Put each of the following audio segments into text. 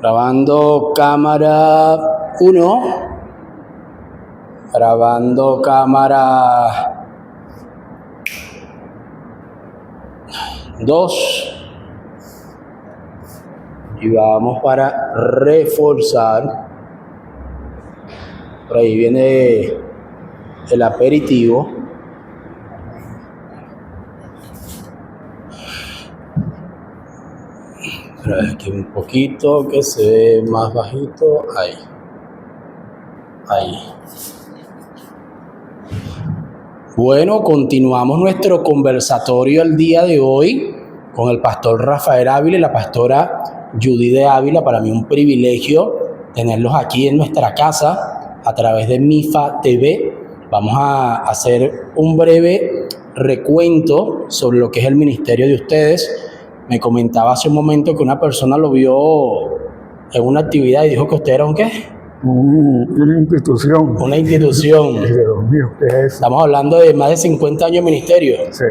Grabando cámara 1. Grabando cámara 2. Y vamos para reforzar. Por ahí viene el aperitivo. Pero aquí un poquito que se ve más bajito. Ahí. Bueno, continuamos nuestro conversatorio el día de hoy con el pastor Rafael Ávila y la pastora Judy de Ávila. Para mí un privilegio tenerlos aquí en nuestra casa a través de MIFA TV. Vamos a hacer un breve recuento sobre lo que es el ministerio de ustedes. Me comentaba hace un momento que una persona lo vio en una actividad y dijo que usted era ¿un qué? Una institución. Una institución. Dios mío, ¿qué es eso? Estamos hablando de más de 50 años de ministerio. Sí,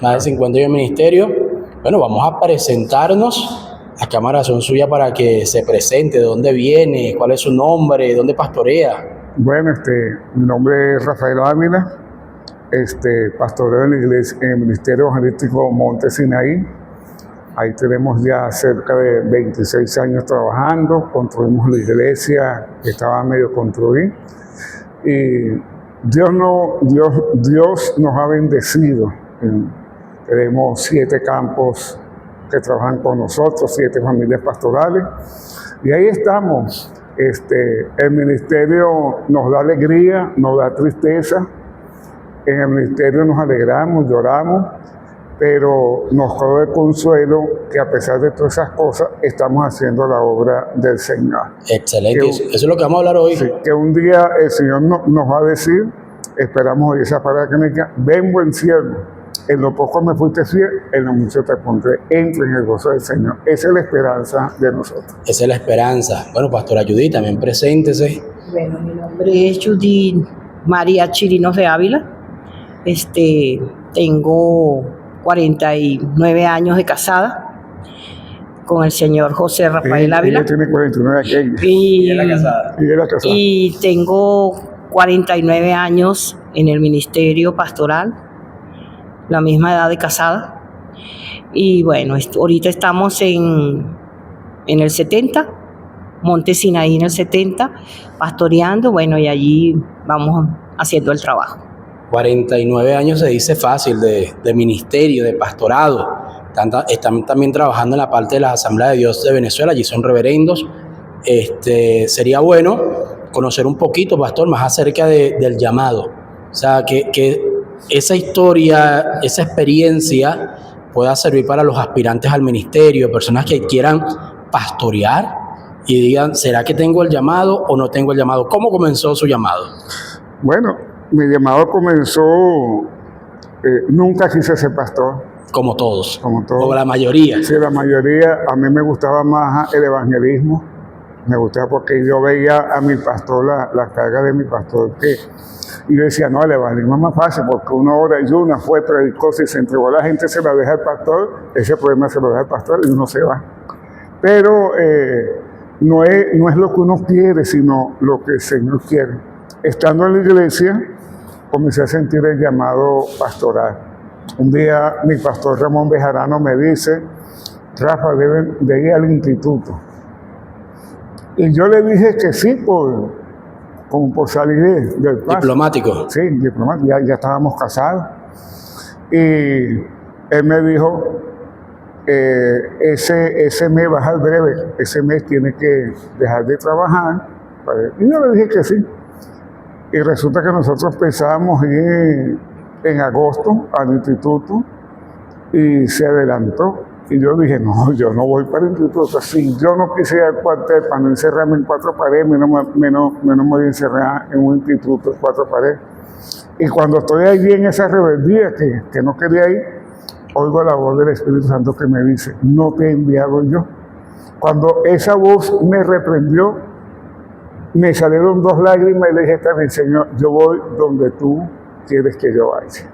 más de 50 años de ministerio. Bueno, vamos a presentarnos. Las cámaras son suyas para que se presente, de dónde viene, cuál es su nombre, dónde pastorea. Bueno, mi nombre es Rafael Ávila, pastoreo en la iglesia, en el Ministerio Evangelístico Monte Sinaí. Ahí tenemos ya cerca de 26 años trabajando. Construimos la iglesia que estaba medio construida. Y Dios nos ha bendecido. Tenemos 7 campos que trabajan con nosotros, 7 familias pastorales. Y ahí estamos. El ministerio nos da alegría, nos da tristeza. En el ministerio nos alegramos, lloramos, pero nos cabe el consuelo que a pesar de todas esas cosas estamos haciendo la obra del Señor. Excelente, eso es lo que vamos a hablar hoy. Sí, que un día el Señor nos va a decir, esperamos oír esa palabra que me diga: ven buen siervo, en lo poco me fuiste fiel, en lo mucho te pondré, entra en el gozo del Señor. Esa es la esperanza de nosotros. Esa es la esperanza. Bueno, pastora Judy, también preséntese. Bueno, mi nombre es Judy María Chirinos de Ávila. Tengo 49 años de casada con el señor José Rafael Ávila. Ella tiene 49 aquí. Y ella es casada. Y tengo 49 años en el ministerio pastoral, la misma edad de casada. Y bueno, ahorita estamos en el 70, Monte Sinaí en el 70, pastoreando, bueno, y allí vamos haciendo el trabajo. 49 años se dice fácil de ministerio, de pastorado. Están también trabajando en la parte de la Asamblea de Dios de Venezuela, allí son reverendos. Sería bueno conocer un poquito, pastor, más acerca del llamado. O sea, que esa historia, esa experiencia pueda servir para los aspirantes al ministerio, personas que quieran pastorear y digan, ¿será que tengo el llamado o no tengo el llamado? ¿Cómo comenzó su llamado? Bueno, mi llamado comenzó, nunca quise ser pastor. Como todos. Como la mayoría. Sí, la mayoría. A mí me gustaba más el evangelismo. Me gustaba porque yo veía a mi pastor, la carga de mi pastor, y yo decía, no, el evangelismo es más fácil porque una hora y una fue, predicó, si se entregó a la gente, se la deja al pastor, ese problema se lo deja al pastor y uno se va. Pero no es lo que uno quiere, sino lo que el Señor quiere. Estando en la iglesia, comencé a sentir el llamado pastoral. Un día mi pastor Ramón Bejarano me dice, Rafa, deben de ir al instituto. Y yo le dije que sí, como por salir del paso. ¿Diplomático? Sí, diplomático, ya estábamos casados. Y él me dijo, ese mes va a ser breve, ese mes tiene que dejar de trabajar. Y yo le dije que sí. Y resulta que nosotros pensábamos ir en agosto al instituto y se adelantó. Y yo dije, no, yo no voy para el instituto. Si yo no quise ir al cuartel para no encerrarme en 4 paredes, menos me voy a encerrar en un instituto en 4 paredes. Y cuando estoy allí en esa rebeldía que no quería ir, oigo la voz del Espíritu Santo que me dice, no te he enviado yo. Cuando esa voz me reprendió, me salieron 2 lágrimas y le dije, está bien, Señor, yo voy donde tú quieres que yo vaya.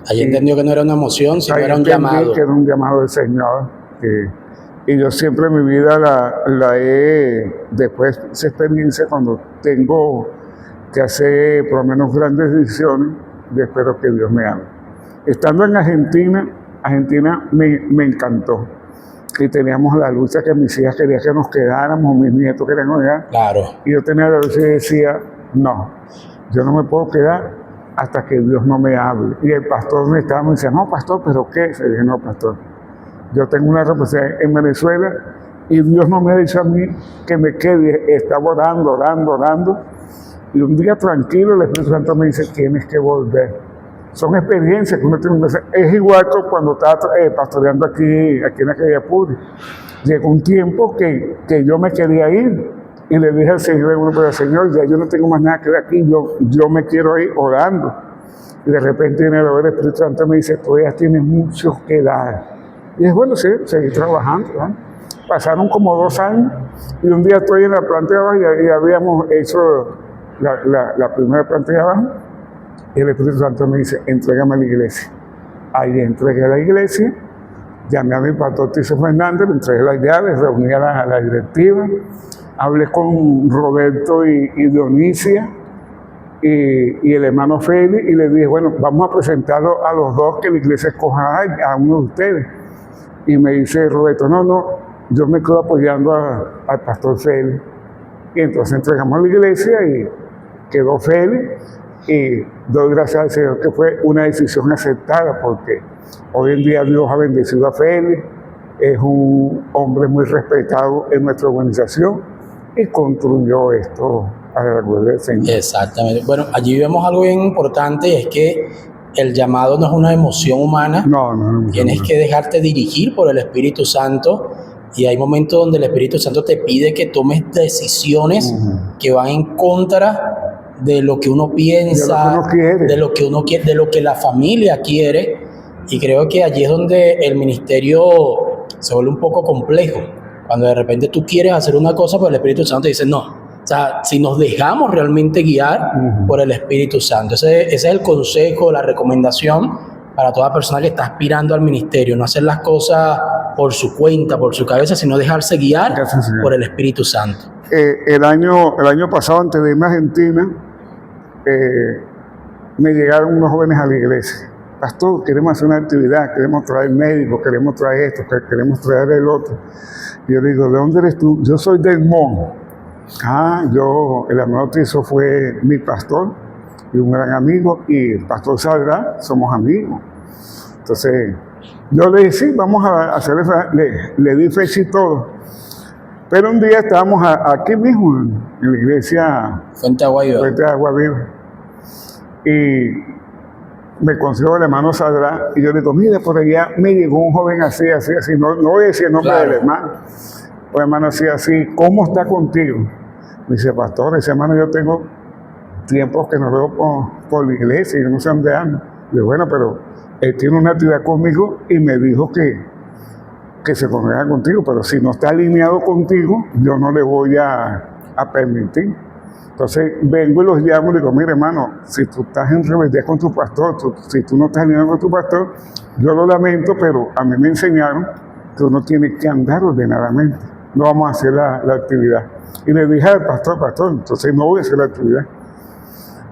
Ahí entendió que no era una emoción, sino era un llamado. Que era un llamado del Señor, Y yo siempre en mi vida después de esa experiencia, cuando tengo que hacer por lo menos grandes decisiones, yo espero que Dios me hable. Estando en Argentina me encantó. Y teníamos la lucha que mis hijas querían que nos quedáramos, mis nietos querían que nos quedáramos. Claro. Y yo tenía la lucha y decía, no, yo no me puedo quedar hasta que Dios no me hable. Y el pastor me decía, no, pastor, ¿pero qué? Le dije, no, pastor, yo tengo una responsabilidad en Venezuela y Dios no me ha dicho a mí que me quede. Estaba orando. Y un día tranquilo el Espíritu Santo me dice, tienes que volver. Son experiencias que uno tiene que hacer. Es igual que cuando estaba pastoreando aquí en aquella Puri. Llegó un tiempo que yo me quería ir y le dije al Señor, pero Señor, ya yo no tengo más nada que ver aquí, yo me quiero ir orando. Y de repente viene el Espíritu Santo y me dice, todavía tienes mucho que dar. Y es bueno, sí, seguir trabajando, ¿no? Pasaron como 2 años y un día estoy en la planta de abajo y habíamos hecho la primera planta de abajo. Y el Espíritu Santo me dice, entrégame a la iglesia. Ahí entregué a la iglesia, llamé a mi pastor Tiso Fernández, le entregué las llaves, reuní a la directiva, hablé con Roberto y Dionisia y el hermano Félix y le dije, bueno, vamos a presentarlo a los dos que la iglesia escoja a uno de ustedes. Y me dice Roberto, no, yo me quedo apoyando al pastor Félix. Y entonces entregamos a la iglesia y quedó Félix. Y doy gracias al Señor que fue una decisión aceptada, porque hoy en día Dios ha bendecido a Félix, es un hombre muy respetado en nuestra organización y construyó esto a la gloria del Señor. Exactamente. Bueno, allí vemos algo bien importante, y es que el llamado no es una emoción humana. No. Tienes que dejarte dirigir por el Espíritu Santo, y hay momentos donde el Espíritu Santo te pide que tomes decisiones que van en contra de lo que uno piensa, de lo que uno quiere, de lo que la familia quiere. Y creo que allí es donde el ministerio se vuelve un poco complejo, cuando de repente tú quieres hacer una cosa, pero el Espíritu Santo te dice no. O sea, si nos dejamos realmente guiar por el Espíritu Santo, ese es el consejo, la recomendación para toda persona que está aspirando al ministerio: no hacer las cosas por su cuenta, por su cabeza, sino dejarse guiar por el Espíritu Santo. El año pasado, antes de irme a Argentina, me llegaron unos jóvenes a la iglesia. Pastor, queremos hacer una actividad, queremos traer médicos, queremos traer esto, queremos traer el otro. Y yo digo, ¿de dónde eres tú? Yo soy del MON. El hermano Tiso fue mi pastor y un gran amigo, y el pastor Sadra, somos amigos. Entonces, yo le dije, sí, vamos a hacer eso. Le di fecha y todo. Pero un día estábamos aquí mismo, en la iglesia Fuente de Agua Viva. Y me consiguió el hermano Sadra, y yo le digo, mira, por allá me llegó un joven así, no voy a decir el nombre del hermano. Un hermano así, ¿cómo está contigo? Me dice, pastor, ese hermano, yo tengo tiempos que no veo por la iglesia, y yo no sé dónde anda. Y yo, bueno, pero él tiene una actividad conmigo y me dijo que se congrega contigo, pero si no está alineado contigo, yo no le voy a permitir. Entonces vengo y los llamo y le digo, mire hermano, si tú estás en rebeldía con tu pastor, si tú no estás alineado con tu pastor, yo lo lamento, pero a mí me enseñaron que uno tiene que andar ordenadamente. No vamos a hacer la actividad. Y le dije al pastor, entonces no voy a hacer la actividad.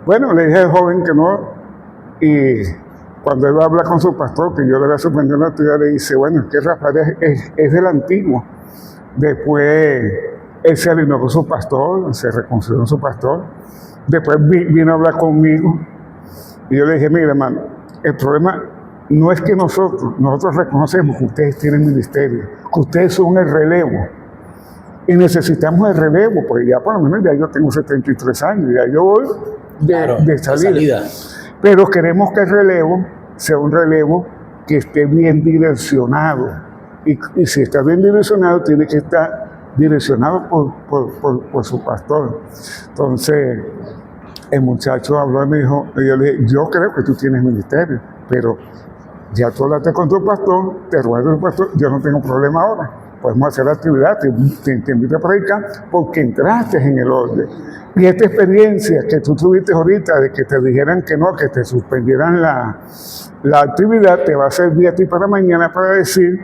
Bueno, le dije al joven que no, y cuando él va a hablar con su pastor, que yo le voy a suspender la actividad, le dice, bueno, es que Rafael es del antiguo. Después él se alineó con su pastor, se reconcilió con su pastor. Después vino a hablar conmigo, y yo le dije, mire hermano, el problema no es que nosotros reconocemos que ustedes tienen ministerio, que ustedes son el relevo. Y necesitamos el relevo, porque ya por lo menos ya yo tengo 73 años, ya yo voy de salida. Pero queremos que el relevo sea un relevo que esté bien direccionado. Y si está bien direccionado, tiene que estar direccionado por su pastor. Entonces, el muchacho habló y me dijo, y yo le dije, yo creo que tú tienes ministerio, pero ya tú hablaste con tu pastor, te ruego tu pastor, yo no tengo problema ahora. Podemos hacer la actividad, te invito a predicar porque entraste en el orden. Y esta experiencia que tú tuviste ahorita de que te dijeran que no, que te suspendieran la actividad, te va a servir a ti para mañana para decir,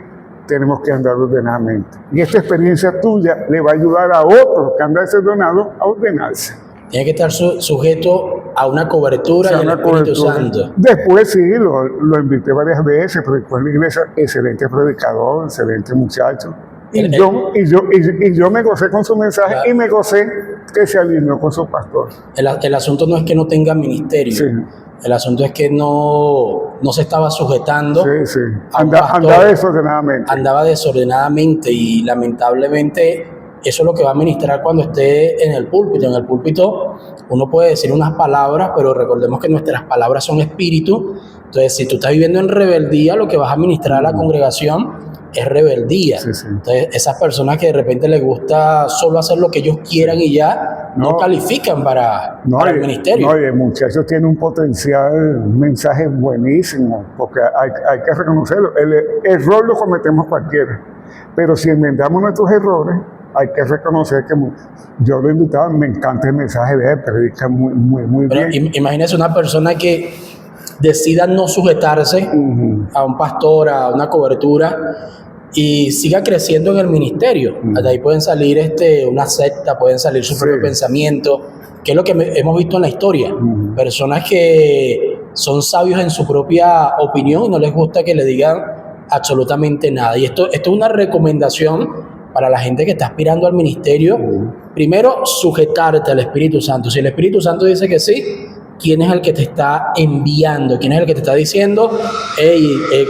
tenemos que andar ordenadamente. Y esta experiencia tuya le va a ayudar a otros que andan desordenados a ordenarse. Tiene que estar sujeto a una cobertura O sea, y al una Espíritu cobertura. Santo. Después sí, lo invité varias veces, predicó en la iglesia, excelente predicador, excelente muchacho. Y yo me gocé con su mensaje, Claro. y me gocé que se alineó con su pastor. El asunto no es que no tenga ministerio. Sí. El asunto es que no se estaba sujetando. Sí, sí. a un pastor. Andaba desordenadamente. Andaba desordenadamente y lamentablemente eso es lo que va a ministrar cuando esté en el púlpito. En el púlpito uno puede decir unas palabras, pero recordemos que nuestras palabras son espíritu. Entonces, si tú estás viviendo en rebeldía, lo que vas a ministrar a la congregación es rebeldía. Sí, sí. Entonces, esas personas que de repente les gusta solo hacer lo que ellos quieran y ya no califican para el ministerio. No, y el muchacho tiene un potencial, un mensaje buenísimo, porque hay que reconocerlo. El error lo cometemos cualquiera, pero si enmendamos nuestros errores, hay que reconocer que yo lo invitaba, me encanta el mensaje de él, predica muy Pero bien. imagínese una persona que decida no sujetarse a un pastor, a una cobertura, y siga creciendo en el ministerio. De ahí pueden salir una secta, pueden salir su propio pensamiento, que es lo que hemos visto en la historia. Personas que son sabios en su propia opinión y no les gusta que le digan absolutamente nada. Y esto es una recomendación para la gente que está aspirando al ministerio. Primero, sujetarte al Espíritu Santo. Si el Espíritu Santo dice que sí, ¿quién es el que te está enviando? ¿Quién es el que te está diciendo,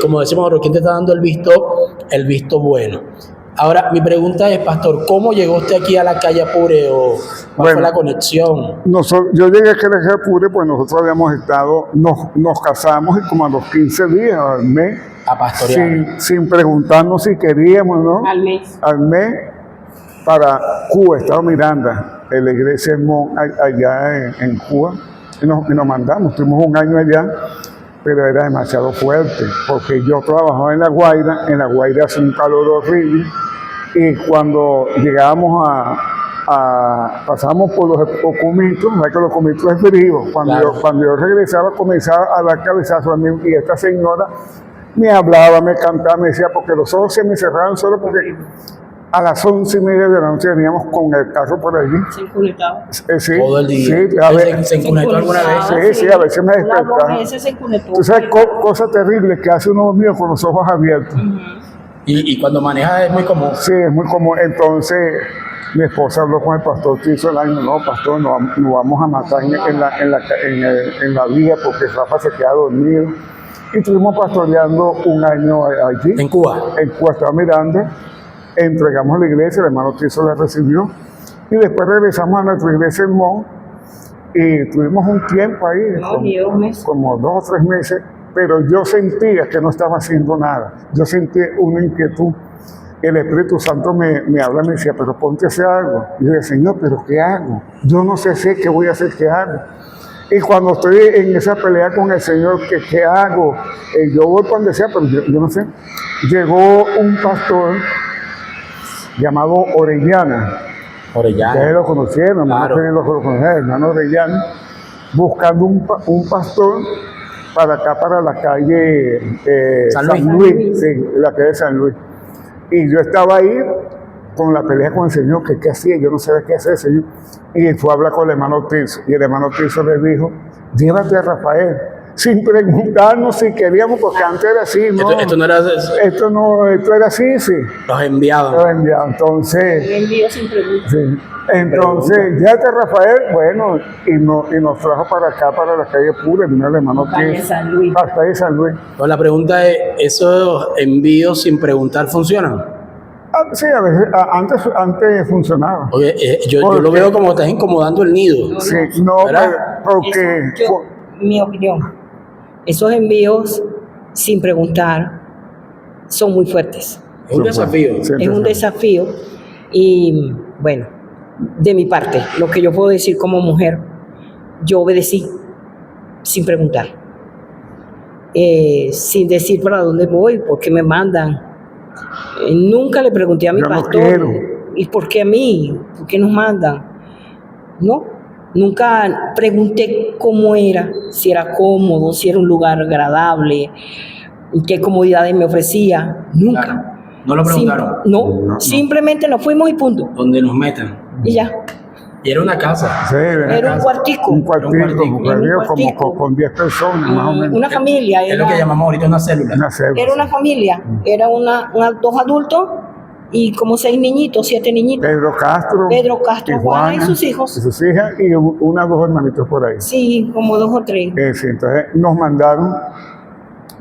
como decimos, ¿quién te está dando el visto bueno? Ahora, mi pregunta es, pastor, ¿cómo llegó usted aquí a la calle Apure o cuál fue la conexión? Yo llegué aquí a la calle Apure, pues nosotros habíamos estado, nos casamos y como a los 15 días, al mes, A pastorear. sin preguntarnos si queríamos, ¿no? Al mes, para Cuba, Estado Miranda, en la iglesia allá en Cuba. Y nos mandamos, estuvimos un año allá, pero era demasiado fuerte, porque yo trabajaba en La Guaira hace un calor horrible, y cuando llegábamos pasábamos por los ocumitos, ¿sabes que los ocumitos es frío? Cuando yo regresaba, comenzaba a dar cabezazos a mí, y esta señora me hablaba, me cantaba, me decía, porque los ojos se me cerraron solo porque a las 11:30 de la noche veníamos con el carro por allí. ¿Se enculetaba? Sí, Todo el día. sí, a ver, ¿Se enculetó alguna vez? Sí, a veces me Unas 2 despertaba. veces se enculetó. Tú sabes, cosas terribles que hace uno mío con los ojos abiertos. Y cuando maneja es muy común. Sí, es muy común. Entonces, mi esposa habló con el pastor que hizo el año. No, pastor, no vamos a matar en la vía porque Rafa se queda dormido. Y estuvimos pastoreando un año allí. ¿En Cuba? En Cuba, Estado Miranda. Entregamos la iglesia, el hermano Tiso la recibió. Y después regresamos a nuestra iglesia en Mon. Y tuvimos un tiempo ahí, como 2 o 3 meses. Pero yo sentía que no estaba haciendo nada. Yo sentía una inquietud. El Espíritu Santo me habla y me decía, pero ponte a hacer algo. Y yo decía, Señor, ¿pero qué hago? Yo no sé qué voy a hacer, qué hago. Y cuando estoy en esa pelea con el Señor, ¿qué hago? Yo voy para donde sea, pero yo no sé. Llegó un pastor llamado Orellana. Ustedes lo conocieron, hermano, claro. lo conocieron, hermano Orellana, buscando un pastor para acá, para la calle San San Luis, sí, la calle San Luis. Y yo estaba ahí con la pelea con el Señor, que qué hacía, yo no sabía qué hacer, Señor. Y fue a hablar con el hermano Tirso, y el hermano Tirso le dijo, llévate a Rafael, sin preguntarnos si queríamos, porque antes era así, ¿no? Esto era así, sí. Los enviaban. Entonces, envío sin preguntas. Sí. Entonces, llévate a Rafael, bueno, y nos trajo para acá, para la calle Pura, vino el hermano Tirso. San Luis. Hasta ahí San Luis. Pues la pregunta es, ¿esos envíos sin preguntar funcionan? Sí, a veces, antes funcionaba. Oye, yo lo veo como estás incomodando el nido. Sí, no, ¿verdad? porque... Mi opinión, esos envíos sin preguntar son muy fuertes. Es un desafío. Sí, Es un desafío y, bueno, de mi parte, lo que yo puedo decir como mujer, yo obedecí sin preguntar, sin decir para dónde voy, por qué me mandan. Nunca le pregunté a mi pastor, quiero. ¿y por qué a mí? ¿Por qué nos mandan? No, nunca pregunté cómo era, si era cómodo, si era un lugar agradable, qué comodidades me ofrecía, nunca. No lo preguntaron. No, simplemente nos fuimos y punto. Donde nos metan. Y ya. Y era una casa. Sí, Era un cuartico. Un cuartico, Era un cuartico. con 10 personas, más o menos. Una familia. Es lo que llamamos ahorita una célula. Una célula. Era una familia. Era dos adultos y como 6 niñitos, 7 niñitos. Pedro Castro, Juana y sus hijos. Y sus hijas y unas 2 hermanitos por ahí. Sí, como 2 o 3. Sí, entonces nos mandaron.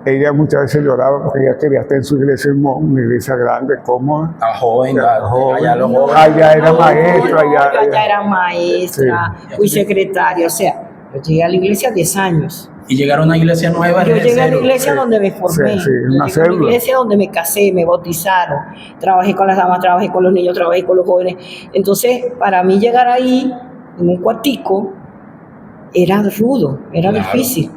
Ella muchas veces lloraba porque ella quería estar en su iglesia, una iglesia grande, cómoda. Estaba joven, allá los jóvenes. Allá era maestra. Allá era maestra, Sí. fui secretaria, o sea, yo llegué a la iglesia 10 años. Y llegaron a una iglesia nueva. Yo desde llegué a la cero. iglesia donde me formé, Sí, yo una llegué a la célula. iglesia donde me casé, me bautizaron, trabajé con las damas, trabajé con los niños, trabajé con los jóvenes. Entonces, para mí llegar ahí, en un cuartico, era rudo, era Claro. difícil.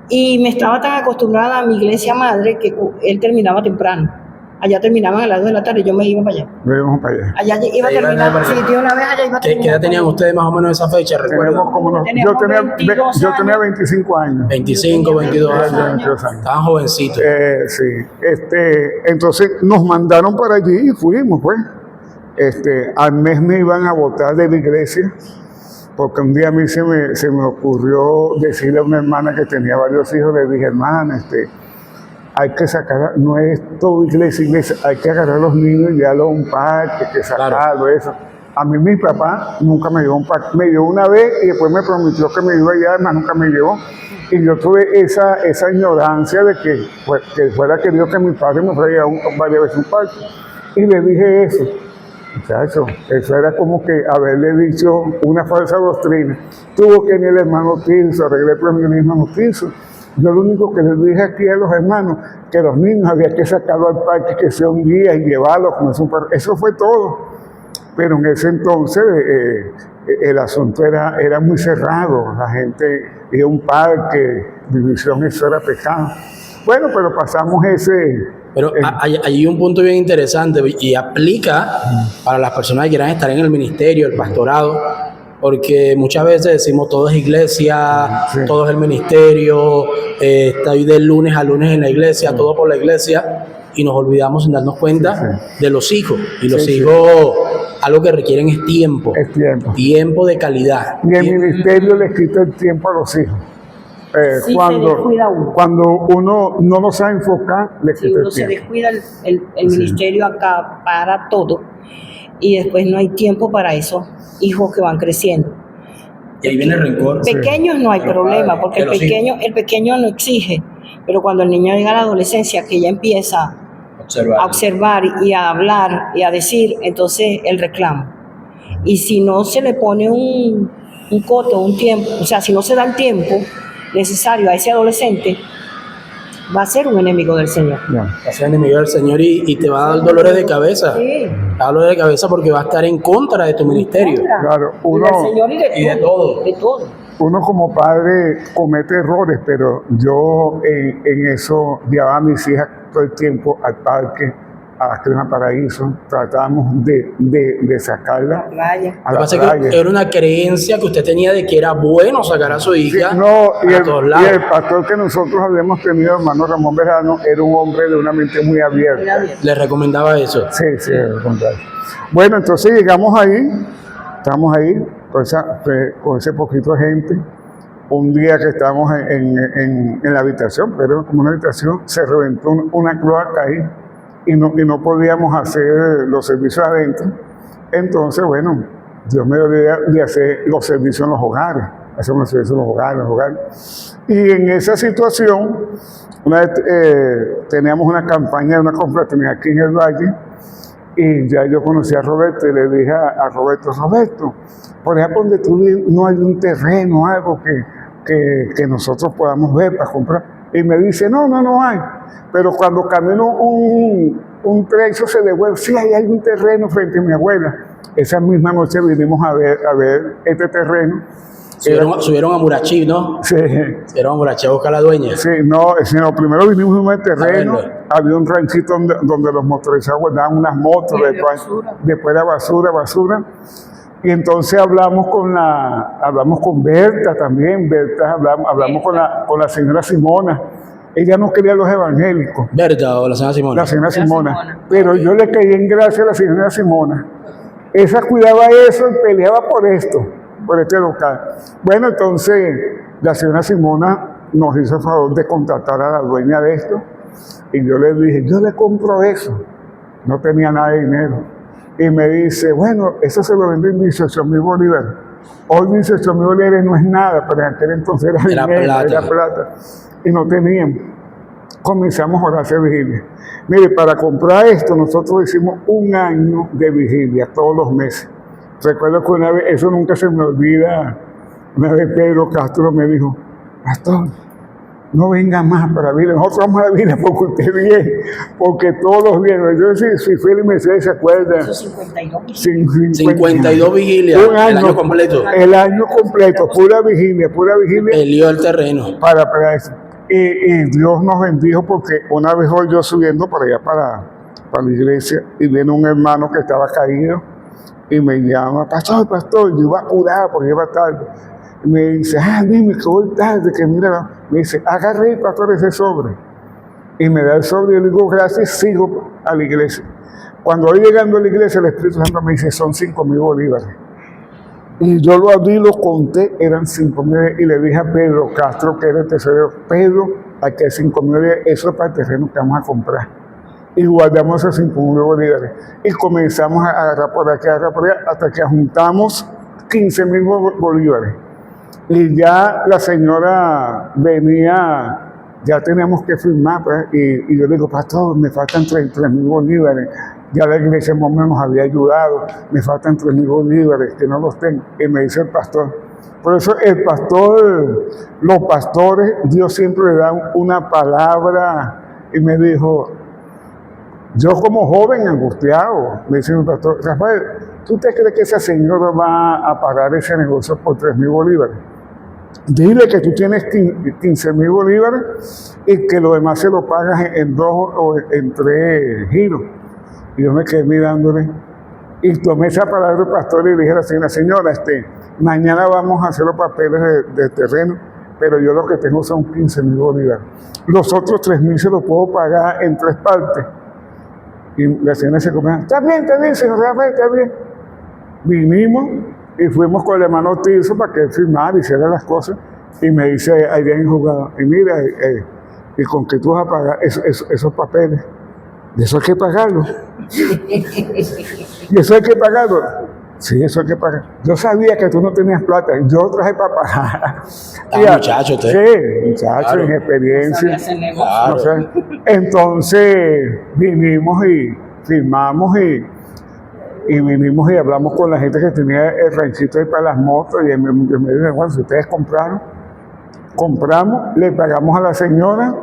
Y me estaba tan acostumbrada a mi iglesia madre que él terminaba temprano. Allá terminaban a las 2 de la tarde, yo me iba para allá. Vamos para allá. Allá iba a Ahí iban a terminar, para sí, allá. de una vez allá iba a ¿Qué terminar. edad tenían ustedes más o menos esa fecha? Tenemos ¿Recuerdan? como yo Teníamos tenía 22 yo tenía años. 25 años. 25, 22 años. 22 años. Estaban jovencitos. Sí, entonces nos mandaron para allí y fuimos, pues. Al mes me iban a votar de la iglesia, porque un día a mí se me ocurrió decirle a una hermana que tenía varios hijos, le dije, hermana, hay que sacar, no es todo iglesia, hay que agarrar a los niños y llevarlos a un parque, que sacarlo, eso. A mí mi papá nunca me llevó a un parque, me llevó una vez y después me prometió que me iba a llevar, además nunca me llevó. Y yo tuve esa ignorancia de que fuera querido que mi padre me fuera a llevar varias veces a un parque. Y le dije eso. Muchacho, eso era como que haberle dicho una falsa doctrina. Tuvo que venir el hermano Tirso, arreglé el premio del hermano Tirso. Yo lo único que les dije aquí a los hermanos, que los niños había que sacarlos al parque, que sea un día y llevarlos con eso. Eso fue todo. Pero en ese entonces el asunto era muy cerrado. La gente iba a un parque, división, eso era pecado. Bueno, pero pasamos Pero hay un punto bien interesante y aplica para las personas que quieran estar en el ministerio, el pastorado, porque muchas veces decimos todo es iglesia, Sí. todo es el ministerio, estoy de lunes a lunes en la iglesia, todo por la iglesia, y nos olvidamos sin darnos cuenta de los hijos. Y los hijos, algo que requieren es tiempo, Es tiempo. tiempo de calidad. Y el ministerio le quita el tiempo a los hijos. Sí, se descuida uno. Cuando uno no lo sabe enfocar, le Si quita uno el se tiempo. descuida, el ministerio acapara todo y después no hay tiempo para esos hijos que van creciendo. Y ahí viene el rencor. Pequeños no hay De los problema, padres, porque de los el pequeño no exige, pero cuando el niño llega a la adolescencia, que ya empieza Observar. a observar y a hablar y a decir, entonces el reclamo. Y si no se le pone un coto, un tiempo, o sea, si no se da el tiempo necesario a ese adolescente, va a ser un enemigo del Señor. Ya. Va a ser enemigo del Señor y te va a dar dolores de cabeza. Sí. Te va a dar dolores de cabeza porque va a estar en contra de tu ministerio. Claro, Y uno, del Señor y de todo. de De todo. uno como padre comete errores, pero yo en eso llevaba a mis hijas todo el tiempo al parque, a Crema Paraíso, tratábamos de sacarla Playa. a Lo que la pasa es playa. que era una creencia que usted tenía de que era bueno sacar a su Sí, hija no, y a todos lados. el pastor que nosotros habíamos tenido, hermano Ramón Verano, era un hombre de una mente muy abierta. Le recomendaba eso. Sí, al contrario. Bueno, entonces llegamos ahí, estamos ahí con ese poquito de gente. Un día que estábamos en la habitación, pero como una habitación, se reventó una cloaca ahí y no podíamos hacer los servicios adentro. Entonces, bueno, Dios me dio la idea de hacer los servicios en los hogares, hacer los servicios en los hogares. Y en esa situación, una vez teníamos una campaña de una confraternidad aquí en el Valle, y ya yo conocí a Roberto y le dije a Roberto, por ejemplo, donde tú vives no hay un terreno, algo que nosotros podamos ver para comprar. Y me dice, no hay. Pero cuando camino un trecho se devuelve, sí, hay algún terreno frente a mi abuela. Esa misma noche vinimos a ver este terreno. Subieron a Murachí, ¿no? Sí, Subieron a Murachí a buscar a la dueña. sí, no, primero vinimos a el terreno, A verlo. había un ranchito donde los motorizados guardaban unas motos, Y había basura. después era basura. Y entonces hablamos con Berta también, hablamos con la señora Simona, Ella no quería los evangélicos, Berta o la señora Simona. la señora Simona. Simona. Pero yo le caí en gracia a la señora Simona. Esa cuidaba eso y peleaba por esto, por este local. Bueno, entonces la señora Simona nos hizo el favor de contactar a la dueña de esto y yo le dije, yo le compro eso. No tenía nada de dinero. Y me dice, bueno, eso se lo venden 18,000 bolívares. Hoy 18,000 bolívares no es nada, pero en aquel entonces era dinero, plata. era plata. Y no teníamos. Comenzamos a orar vigilia. Mire, para comprar esto, nosotros hicimos 1 año de vigilia todos los meses. Recuerdo que una vez, eso nunca se me olvida, una vez Pedro Castro me dijo, pastor, no venga más para la Biblia, nosotros vamos a la Biblia porque usted viene, porque todos los viernes, yo si Félix Mercedes se acuerda, Esos 52. 52 vigilias, un el año completo. El año completo, pura vigilia, Peleó el terreno. para eso. Y Dios nos bendijo porque una vez hoy yo subiendo para allá, para la iglesia, y viene un hermano que estaba caído y me llama, pastor, yo iba apurado porque iba tarde. Y me dice, dime que voy tarde, que mira, me dice, agarré, pastor, ese sobre. Y me da el sobre y le digo, gracias, sigo a la iglesia. Cuando voy llegando a la iglesia, el Espíritu Santo me dice, son 5,000 bolívares. Y yo lo abrí, lo conté, eran 5,000, y le dije a Pedro Castro, que era el tesorero, Pedro, aquí hay 5,000, eso es para el terreno que vamos a comprar. Y guardamos esos 5,000 bolívares. Y comenzamos a agarrar por aquí, hasta que juntamos 15,000 bolívares. Y ya la señora venía, ya teníamos que firmar, pues, y yo le digo, pastor, me faltan 33,000 bolívares. Ya la iglesia más o menos nos había ayudado, me faltan 3,000 bolívares, que no los tengo. Y me dice el pastor. Por eso el pastor, los pastores, Dios siempre le da una palabra. Y me dijo, yo como joven angustiado, me dice mi pastor, Rafael, ¿tú te crees que esa señora va a pagar ese negocio por 3,000 bolívares? Dile que tú tienes 15,000 bolívares y que lo demás se lo pagas en 2 o en 3 giros. Y yo me quedé mirándole y tomé esa palabra del pastor y le dije a la señora, mañana vamos a hacer los papeles de terreno, pero yo lo que tengo son 15,000 bolívares. Los otros 3,000 se los puedo pagar en 3 partes. Y la señora se comió, está bien, señor Rafael, está bien. Vinimos y fuimos con el hermano Tirso para que él firmara y hiciera las cosas. Y me dice, ahí viene jugado, y mira, ¿y con qué tú vas a pagar esos papeles? ¿De eso hay que pagarlo? ¿Y eso hay que pagarlo? Sí, eso hay que pagar. Yo sabía que tú no tenías plata, yo traje para pagar. Muchacho, usted. Sí, muchacho, Claro. en experiencia. Claro. No sé. Entonces vinimos y firmamos y vinimos y hablamos con la gente que tenía el ranchito ahí para las motos y me dijo, bueno, si ustedes compramos, le pagamos a la señora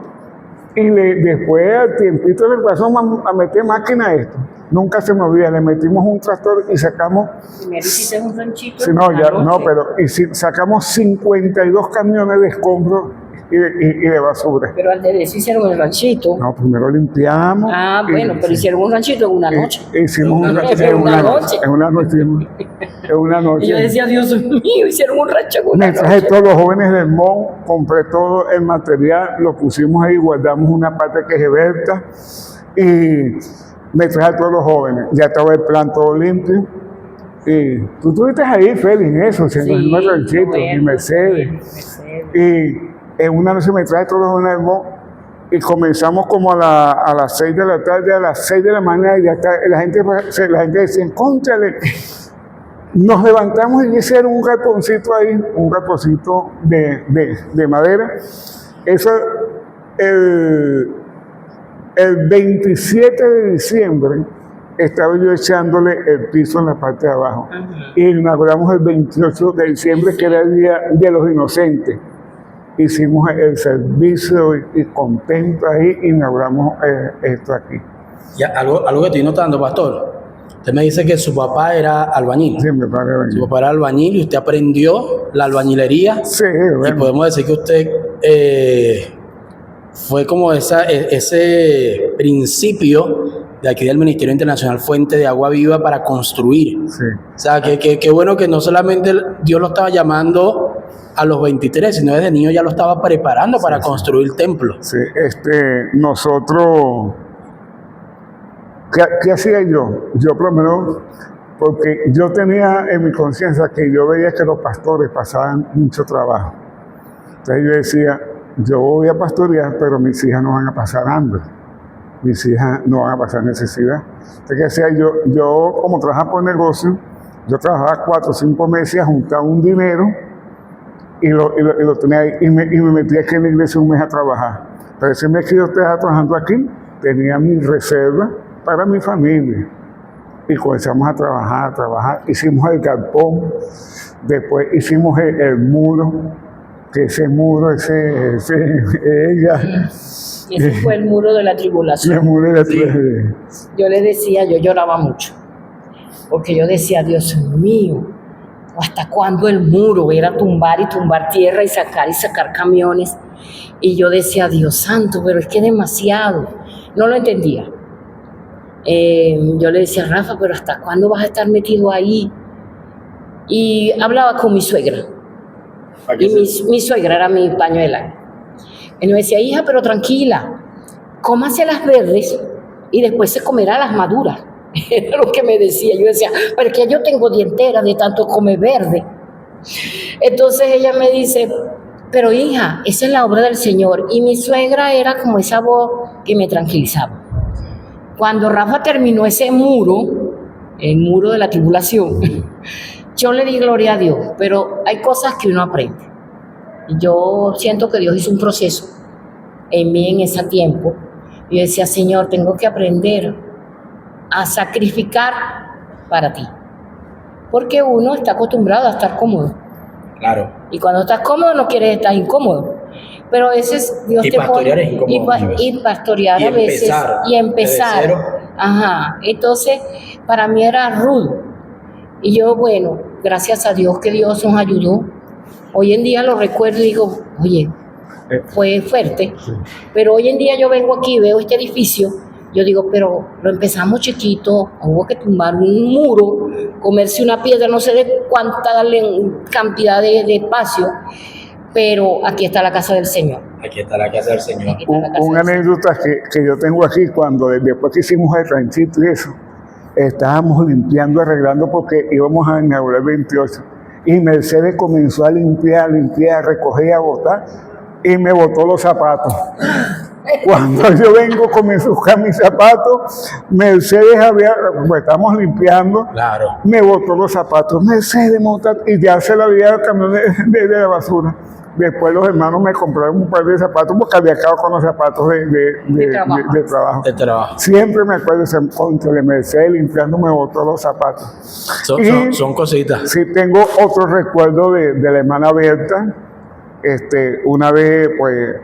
y después al tiempito le empezamos a meter máquina a esto. Nunca se me olvida, le metimos un tractor y sacamos... Primero hiciste un ranchito. Sí, sacamos 52 camiones de escombros y de basura. Pero antes de eso hicieron el ranchito. No, primero limpiamos. Bueno, pero hicieron un ranchito en una noche. Hicimos un ranchito En una noche. En una noche. Y yo decía, Dios mío, hicieron un rancho en una Me traje noche. todos los jóvenes del MON, compré todo el material, lo pusimos ahí, guardamos una parte que es Berta y me traje a todos los jóvenes. Ya estaba el plan todo limpio. Y tú estuviste ahí, Félix, en eso, haciendo el mismo ranchito, y Mercedes. Y en una noche me traje todos los jóvenes del MON y comenzamos como a las 6 de la tarde, a las 6 de la mañana, y ya está, la gente decía, cónchale. Nos levantamos y ese era un ratoncito ahí, un ratoncito de madera. Eso, el 27 de diciembre estaba yo echándole el piso en la parte de abajo. Y inauguramos el 28 de diciembre, que era el Día de los Inocentes. Hicimos el servicio y contento ahí, inauguramos esto aquí. Ya, algo que estoy notando, pastor. Usted me dice que su papá era albañil. Sí, me parece. Su papá era albañil y usted aprendió la albañilería. Sí, Y podemos decir que usted fue como ese principio de aquí del Ministerio Internacional Fuente de Agua Viva para construir. Sí. O sea, que bueno que no solamente Dios lo estaba llamando a los 23, sino desde niño ya lo estaba preparando para construir templo. Sí, nosotros, ¿qué hacía yo? Yo por lo menos, porque yo tenía en mi conciencia que yo veía que los pastores pasaban mucho trabajo. Entonces yo decía, yo voy a pastorear, pero mis hijas no van a pasar hambre. Mis hijas no van a pasar necesidad. Entonces, ¿qué hacía yo? Yo, como trabajaba por negocio, yo trabajaba 4 o 5 meses, juntaba un dinero y lo tenía ahí. Y me metía aquí en la iglesia un mes a trabajar. Pero ese mes que yo estaba trabajando aquí, tenía mi reserva para mi familia. Y comenzamos a trabajar. Hicimos el galpón, después hicimos el muro, que ese muro, ella. Ese fue el muro de la tribulación. El muro de la tribulación. Yo le decía, yo lloraba mucho, porque yo decía, Dios mío, ¿hasta cuándo el muro? Era tumbar y tumbar tierra y sacar camiones. Y yo decía, Dios santo, pero es que es demasiado. No lo entendía. Yo le decía, Rafa, pero ¿hasta cuándo vas a estar metido ahí? Y hablaba con mi suegra. Y mi suegra era mi pañuela. Y me decía, hija, pero tranquila, cómase las verdes y después se comerá las maduras. Era lo que me decía. Yo decía, pero es que yo tengo dientera de tanto comer verde. Entonces ella me dice, pero hija, esa es la obra del Señor. Y mi suegra era como esa voz que me tranquilizaba. Cuando Rafa terminó ese muro, el muro de la tribulación, yo le di gloria a Dios, pero hay cosas que uno aprende. Yo siento que Dios hizo un proceso en mí en ese tiempo. Yo decía, Señor, tengo que aprender a sacrificar para ti. Porque uno está acostumbrado a estar cómodo. Claro. Y cuando estás cómodo no quieres estar incómodo. Pero a veces Dios te pastorear pone... es incómodo, y pastorear y a veces. Y empezar. Desde cero. Ajá. Entonces, para mí era rudo. Y yo, bueno, gracias a Dios que Dios nos ayudó. Hoy en día lo recuerdo y digo, oye, fue fuerte. Sí. Pero hoy en día yo vengo aquí y veo este edificio. Yo digo, pero lo empezamos chiquito, hubo que tumbar un muro, comerse una piedra, no sé de cuánta cantidad de espacio, pero aquí está la casa del Señor. Aquí está la casa del Señor. Una anécdota que yo tengo aquí, cuando después que hicimos el ranchito y eso, estábamos limpiando, arreglando porque íbamos a inaugurar el 28. Y Mercedes comenzó a limpiar, recoger, a botar, y me botó los zapatos. Cuando yo vengo, comienzo a buscar mis zapatos, Mercedes pues estamos limpiando, Claro. me botó los zapatos, Mercedes monta, y ya se la había el camión de la basura. Después los hermanos me compraron un par de zapatos porque había acabado con los zapatos de trabajo. De trabajo. Siempre me acuerdo de contra de Mercedes limpiando, me botó los zapatos. Son cositas. Sí, tengo otro recuerdo de la hermana Berta. Una vez, pues,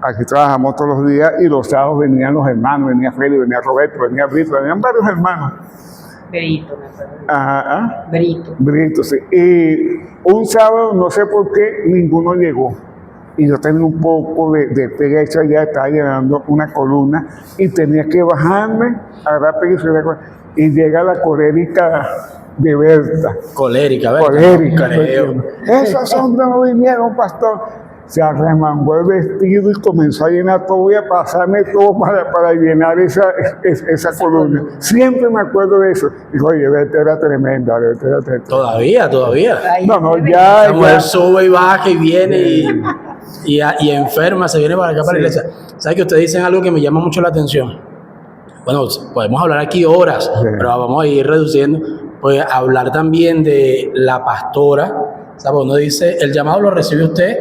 aquí trabajamos todos los días y los sábados venían los hermanos, venía Félix, venía Roberto, venía Brito, venían varios hermanos. Brito, me acuerdo. Ajá. Brito, sí. Y un sábado, no sé por qué, ninguno llegó. Y yo tenía un poco de pegacho allá, estaba llenando una columna y tenía que bajarme, agarrar pegacho y llega la colérica de Berta. Colérica, ¿verdad? Colérica. Creo. Esos hombres no vinieron, pastor. Se arremangó el vestido y comenzó a llenar todo, voy a pasarme todo para llenar esa columna. Siempre me acuerdo de eso. Dijo, oye, Berta era tremenda. Todavía. Ay, No, ya. La mujer sube y baja y viene y enferma, se viene para acá, para la iglesia. ¿Sabes que ustedes dicen algo que me llama mucho la atención? Bueno, podemos hablar aquí horas, pero vamos a ir reduciendo. Pues hablar también de la pastora. ¿Sabes? Uno dice, el llamado lo recibe usted,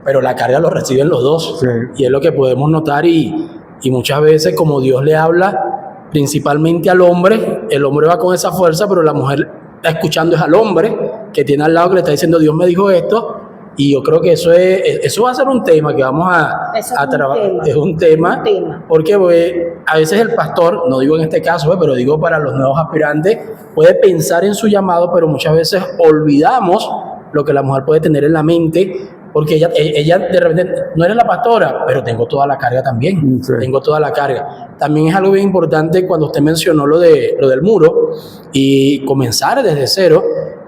pero la carga lo reciben los dos. Sí. Y es lo que podemos notar y muchas veces como Dios le habla principalmente al hombre, el hombre va con esa fuerza, pero la mujer está escuchando es al hombre que tiene al lado que le está diciendo, Dios me dijo esto, y yo creo que eso va a ser un tema que vamos a trabajar. Es un tema, porque pues, a veces el pastor, no digo en este caso, pero digo para los nuevos aspirantes, puede pensar en su llamado, pero muchas veces olvidamos lo que la mujer puede tener en la mente, porque ella de repente, no eres la pastora, pero tengo toda la carga también, tengo toda la carga. También es algo bien importante cuando usted mencionó lo del muro y comenzar desde cero.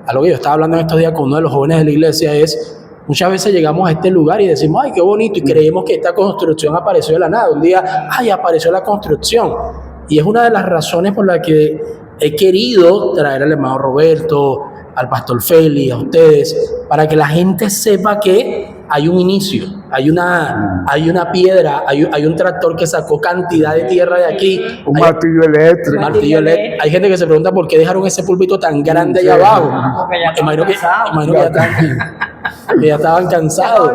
Algo que yo estaba hablando en estos días con uno de los jóvenes de la iglesia es Muchas veces llegamos a este lugar y decimos, ay, qué bonito, y creemos que esta construcción apareció de la nada. Un día, ay, apareció la construcción. Y es una de las razones por las que he querido traer al hermano Roberto, al pastor Félix, a ustedes, para que la gente sepa que hay un inicio, hay una piedra, hay un tractor que sacó cantidad de tierra de aquí. Un martillo eléctrico. Hay gente que se pregunta por qué dejaron ese púlpito tan grande allá abajo. Imagino que ya estaban cansados.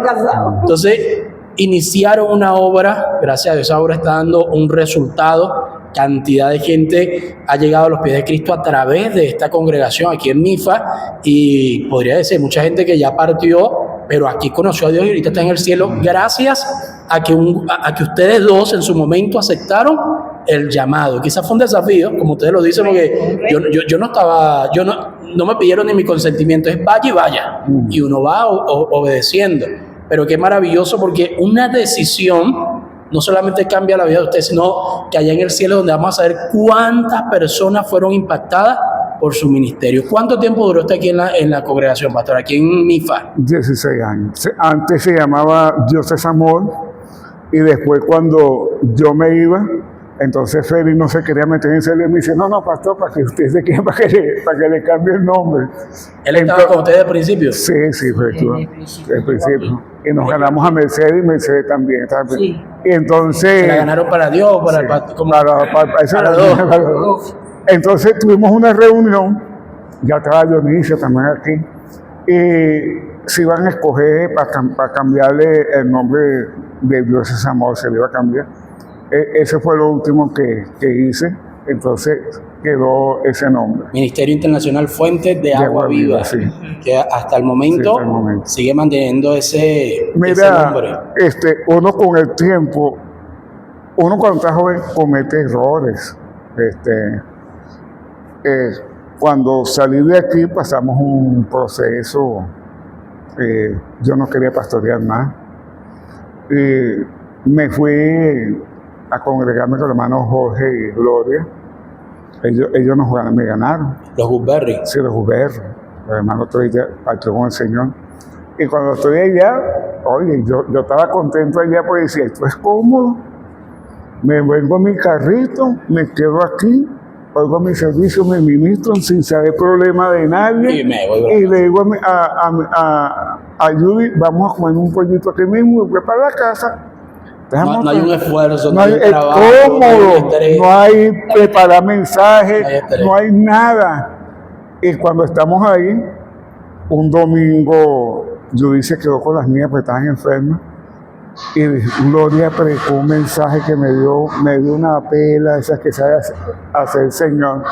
Entonces, iniciaron una obra, gracias a Dios, esa obra está dando un resultado. Cantidad de gente ha llegado a los pies de Cristo a través de esta congregación aquí en MIFA, y podría decir mucha gente que ya partió, pero aquí conoció a Dios y ahorita está en el cielo gracias a que ustedes dos en su momento aceptaron el llamado. Quizás fue un desafío, como ustedes lo dicen, porque no me pidieron ni mi consentimiento, es vaya y vaya, y uno va obedeciendo. Pero qué maravilloso, porque una decisión no solamente cambia la vida de ustedes, sino que allá en el cielo, donde vamos a saber cuántas personas fueron impactadas por su ministerio. ¿Cuánto tiempo duró usted aquí en la congregación, pastor, aquí en MIFA? 16 años. Antes se llamaba Dioses Amor, y después cuando yo me iba, entonces Félix no se quería meter en serio y me dice, no, pastor, para que usted se quede, para que le cambie el nombre. ¿Él estaba con ustedes al principrio? Sí, fue al principio. Y nos ganamos a Mercedes, y Mercedes también. Sí. Y entonces... ¿Se la ganaron para Dios o para sí, el pastor? para los dos. Entonces tuvimos una reunión, ya estaba Dionisio también aquí, y se iban a escoger para cambiarle el nombre de Dioses Amor, se le iba a cambiar. Ese fue lo último que hice, entonces quedó ese nombre. Ministerio Internacional Fuentes de Agua Viva, sí. Que hasta el momento, sigue manteniendo ese nombre. Uno con el tiempo, uno cuando está joven comete errores. Cuando salí de aquí pasamos un proceso, yo no quería pastorear más, me fui a congregarme con los hermanos Jorge y Gloria. Ellos me ganaron. Los Woodberry. Sí, los Woodberry. Los hermanos partió con el Señor. Y cuando estoy allá, oye, yo estaba contento allá porque decía, esto es cómodo. Me vengo a mi carrito, me quedo aquí, oigo mi servicio, me ministro sin saber problema de nadie. Y le digo a Judy, vamos a comer un pollito aquí mismo y voy para la casa. No hay un esfuerzo, no hay un trabajo, cómodo, no hay preparar mensajes, no hay nada. Y cuando estamos ahí, un domingo, Judy se quedó con las mías porque estaban enfermas, y Gloria predicó un mensaje que me dio una pela, esas que sabe hacer el Señor,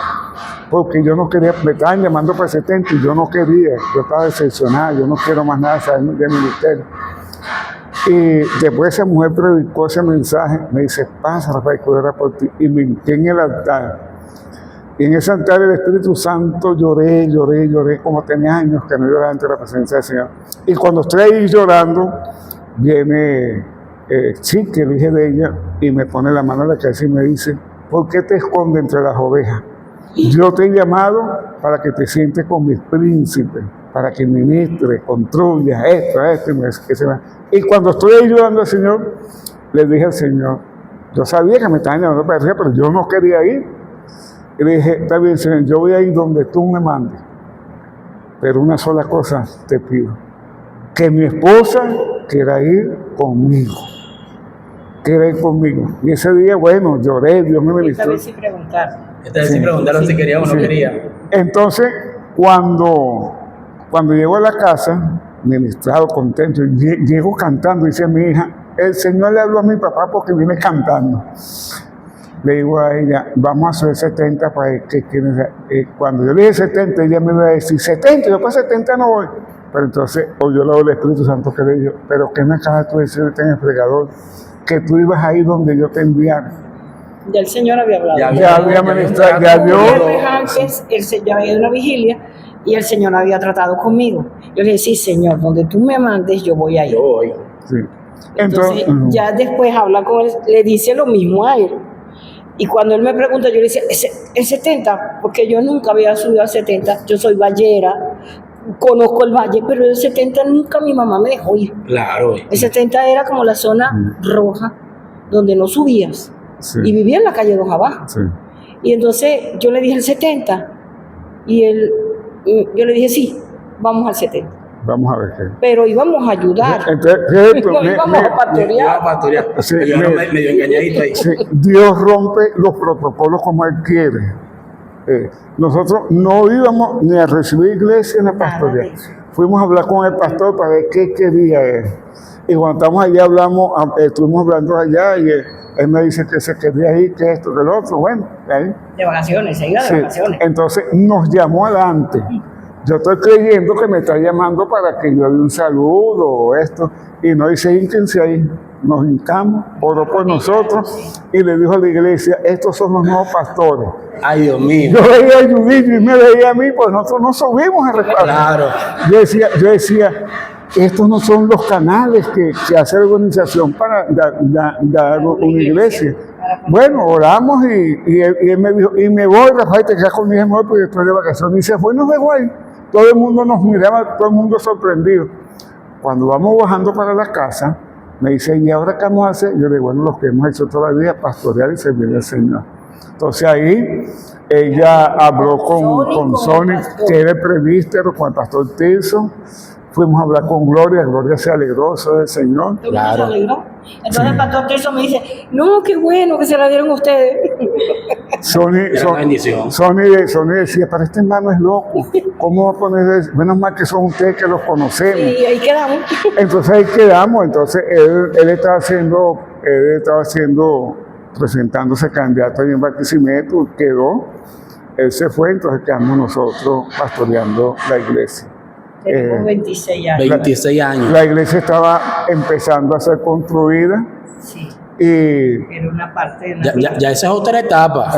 porque yo no quería, me estaban llamando para 70 y yo no quería, yo estaba decepcionado, yo no quiero más nada saber del ministerio. Y después esa mujer predicó ese mensaje, me dice, pasa Rafael, que era por ti, y me hinqué en el altar. Y en ese altar del Espíritu Santo lloré, como tenía años que no lloraba ante la presencia del Señor. Y cuando estoy ahí llorando, viene Chiqui, el hijo de ella, y me pone la mano en la cabeza y me dice, ¿por qué te escondes entre las ovejas? Yo te he llamado para que te sientes con mis príncipes, para que ministres, construyas esto, y cuando estoy ahí llorando al Señor, le dije al Señor, yo sabía que me estaban llamando para decir, pero yo no quería ir. Y le dije, está bien, Señor, yo voy a ir donde tú me mandes, pero una sola cosa te pido, que mi esposa quiera ir conmigo. Y ese día, bueno, lloré, Dios me ministró. Esta vez sí preguntaron si quería o no quería. Entonces, cuando llego a la casa, ministrado, contento, llego cantando, dice mi hija, el Señor le habló a mi papá porque viene cantando. Le digo a ella, vamos a hacer 70 para que cuando yo le dije 70, ella me iba a decir, 70, yo para 70 no voy. Pero entonces oyó la voz del Espíritu Santo que le dijo, pero ¿qué me acabas tú de decir en el fregador? Que tú ibas ahí donde yo te enviara. Ya el Señor había hablado. Ya había ministrado, ya Dios. Antes, ya había una vigilia y el Señor había tratado conmigo. Yo le dije, sí, Señor, donde tú me mandes, yo voy a ir. Yo voy. Sí. Entonces, ya después habla con él, le dice lo mismo a él. Y cuando él me pregunta, yo le decía, ¿es 70? Porque yo nunca había subido a 70. Yo soy ballera. conozco el valle, pero el 70 nunca mi mamá me dejó ir. Claro. El 70 era como la zona roja, donde no subías. Sí. Y vivía en la calle 2 abajo. Sí. Y entonces yo le dije el 70, y yo le dije, sí, vamos al 70. Vamos a ver qué. Pero íbamos a ayudar. Entonces, No íbamos a pastorear. Sí, medio engañadito ahí. sí, Dios rompe los protocolos como Él quiere. Nosotros no íbamos ni a recibir iglesia ni a pastorear. Nada de eso. Fuimos a hablar con el pastor para ver qué quería él. Y cuando estamos allá, estuvimos hablando allá y él me dice que se quería ir, que esto, que lo otro. Bueno, ahí. De vacaciones, se iba de Sí. vacaciones. Entonces nos llamó adelante. Yo estoy creyendo que me está llamando para que yo dé un saludo o esto. Y nos dice, hínquense ahí. Nos hincamos, oró por nosotros y le dijo a la iglesia, estos son los nuevos pastores. Ay, Dios mío. Yo veía a Judith y me veía a mí, pues nosotros no subimos a respaldo. Claro. Yo decía, estos no son los canales que hace la organización para dar una iglesia. Bueno, oramos y él me dijo, y me voy, Rafael, te quedas conmigo, me voy porque estoy de vacaciones. Y dice, bueno, me voy. Todo el mundo nos miraba, todo el mundo sorprendido. Cuando vamos bajando para la casa, me dice, ¿y ahora qué vamos a hacer? Yo le digo, bueno, lo que hemos hecho toda la vida, pastorear y servir al Señor. Entonces ahí ella habló con Sony, que era el presbítero, con el pastor Tirso. Fuimos a hablar con Gloria, Gloria se alegró, eso del Señor. Claro. Se alegró. Entonces el pastor Tirso me dice, no, qué bueno que se la dieron ustedes. Sony decía, pero este hermano es loco, ¿cómo va a poner eso? Menos mal que son ustedes que los conocemos. Y ahí quedamos. Entonces ahí quedamos, entonces él estaba haciendo, presentándose candidato en Barquisimeto, quedó, él se fue, entonces quedamos nosotros pastoreando la iglesia. Tenemos 26 años. 26 años. La iglesia estaba empezando a ser construida. Sí. Y Era una parte de la Ya esa es otra etapa.